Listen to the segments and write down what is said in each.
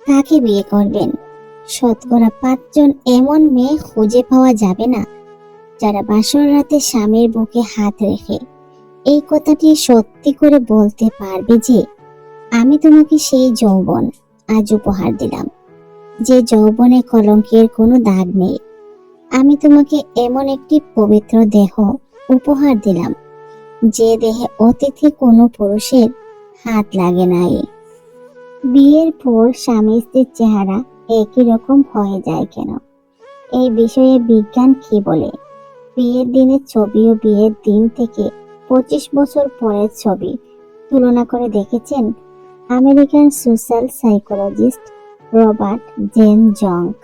কাকে বিয়ে করবেন? শতকরা 5 জন এমন মেয়ে খুঁজে পাওয়া যাবে না যারা বাসর রাতে স্বামীর বুকে হাত রেখে এই কথাটি সত্যি করে বলতে পারবে যে আমি তোমাকে সেই যৌবন আজ উপহার দিলাম, যে যৌবনে কলঙ্কের কোনো দাগ নেই। আমি তোমাকে এমন একটি পবিত্র দেহ উপহার দিলাম যে দেহে অতিথি কোনো পুরুষের হাত লাগে নাই। বিয়ের পর স্বামী স্ত্রীর চেহারা একই রকম হয়ে যায় কেন? এই বিষয়ে বিজ্ঞান কি বলে? বিয়ের দিনের ছবি ও বিয়ের দিন থেকে 25 বছর পরের ছবি তুলনা করে দেখেছেন আমেরিকান সোশ্যাল সাইকোলজিস্ট রবার্ট জেন জঙ্ক।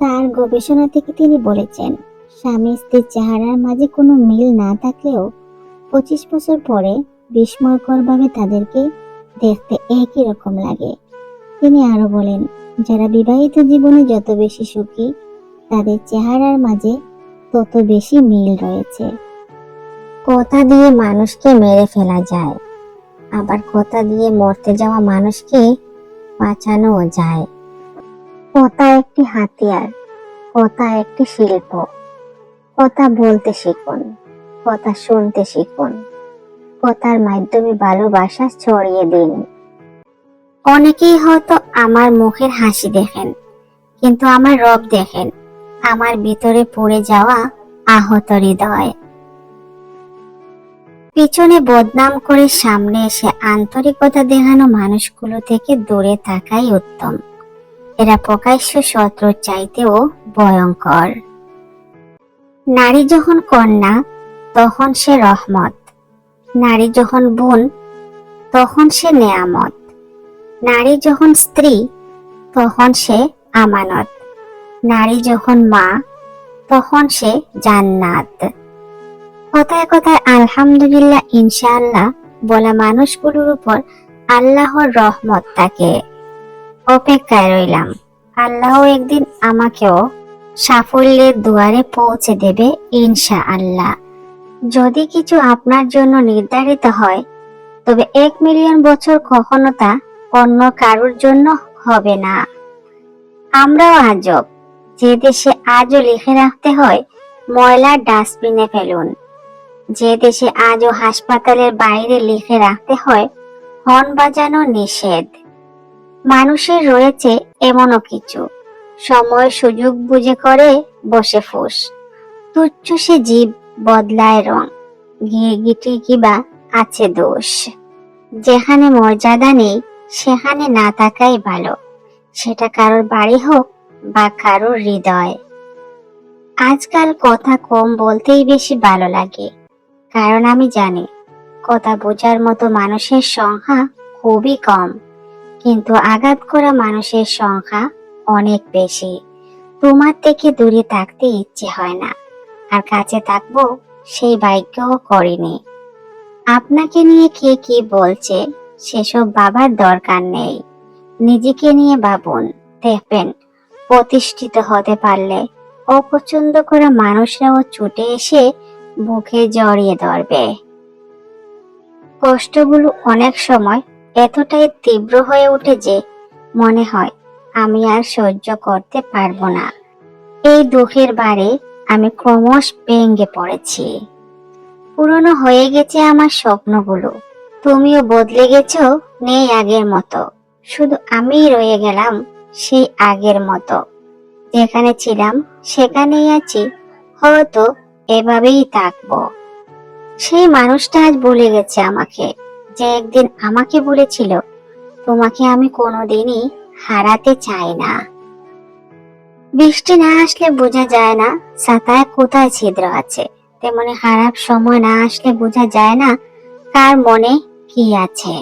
তার গবেষণা থেকে তিনি বলেছেন, স্বামী স্ত্রীর চেহারার মাঝে কোনো মিল না থাকলেও 25 বছর পরে বিস্ময়করভাবে তাদেরকে দেখতে একই রকম লাগে। তিনি আরো বলেন, যারা বিবাহিত জীবনে যত বেশি সুখী তাদের চেহারার মাঝে তত বেশি মিল রয়েছে। কথা দিয়ে মানুষকে মেরে ফেলা যায়, আবার কথা দিয়ে মরতে যাওয়া মানুষকে বাঁচানো যায়। কথা একটি হাতিয়ার, কথা একটি শিল্প। কথা বলতে শিখুন, কথা শুনতে শিখুন, কথার মাধ্যমে ভালোবাসা ছড়িয়ে দিন। অনেকেই হয়তো আমার মুখের হাসি দেখেন, কিন্তু আমার রব দেখেন আমার ভিতরে পড়ে যাওয়া আহত হৃদয়। পিছনে বদনাম করে সামনে এসে আন্তরিকতা দেখানো মানুষগুলো থেকে দূরে থাকাই উত্তম। এরা প্রকাশ্য শত্রুর চাইতেও ভয়ঙ্কর। নারী যখন কন্যা তখন সে রহমত, নারী যখন বোন তখন সে নেয়ামত, নারী যখন স্ত্রী তখন সে আমানত, নারী যখন মা তখন সে জান্নাত। কথায় কথায় আলহামদুলিল্লাহ ইনশাআল্লাহ বলা মানুষগুলোর উপর আল্লাহর রহমত থাকে। অপেক্ষায় রইলাম, আল্লাহ একদিন আমাকেও সাফল্যের দুয়ারে পৌঁছে দেবে ইনশাআল্লাহ। যদি কিছু আপনার জন্য নির্ধারিত হয় তবে 1 মিলিয়ন বছর কখনো তা অন্য কারোর জন্য হবে না। আমরাও আজব, যে দেশে আজও লিখে রাখতে হয় ময়লা ডাস্টবিনে ফেলুন, যে দেশে আজও হাসপাতালের বাইরে লিখে রাখতে হয় হর্ন বাজানো নিষেধ। মানুষের রয়েছে এমনও কিছু সময় সুযোগ বুঝে করে বসে ফুস। তুচ্ছ সে জীব বদলায় রং, গিরগিটি কিবা আছে দোষ। যেখানে মর্যাদা নেই সেখানে না থাকাই ভালো, সেটা কারোর বাড়ি হোক বা কারোর হৃদয়। আজকাল কথা কম বলতেই বেশি ভালো লাগে, কারণ আমি জানি কথা বোঝার মতো মানুষের সংখ্যা খুবই কম, কিন্তু আঘাত করা মানুষের সংখ্যা অনেক বেশি। তোমার থেকে দূরে থাকতে ইচ্ছে হয় না, আর কাছে থাকবো সেই ভাগ্যও করিনি। আপনাকে নিয়ে কে কি বলছে সেসব ভাবার দরকার নেই। নিজেকে নিয়ে ভাবুন, দেখবেন প্রতিষ্ঠিত হতে পারলে অপছন্দ করা মানুষরাও ছুটে এসে বুকে জড়িয়ে ধরবে। কষ্টগুলো অনেক সময় এতটাই তীব্র হয়ে ওঠে যে মনে হয় আমি আর সহ্য করতে পারবো না। এই দুঃখের বারে আমি ক্রমশ ভেঙে পড়েছি। পুরনো হয়ে গেছে আমার স্বপ্নগুলো, তুমিও বদলে গেছো, নেই আগের মতো। শুধু আমিই রয়ে গেলাম সেই আগের মতো। যেখানে ছিলাম সেখানেই আছি, হয়তো এভাবেই থাকবো। সেই মানুষটা আজ ভুলে গেছে আমাকে, যে একদিন আমাকে বলেছিল তোমাকে আমি কোনোদিনই হারাতে চাই না। বৃষ্টি না আসলে বোঝা যায় না ছাতায় কোথায় ছিদ্র আছে, তেমনি খারাপ সময় না আসলে বোঝা যায় না কার মনে কি আছে।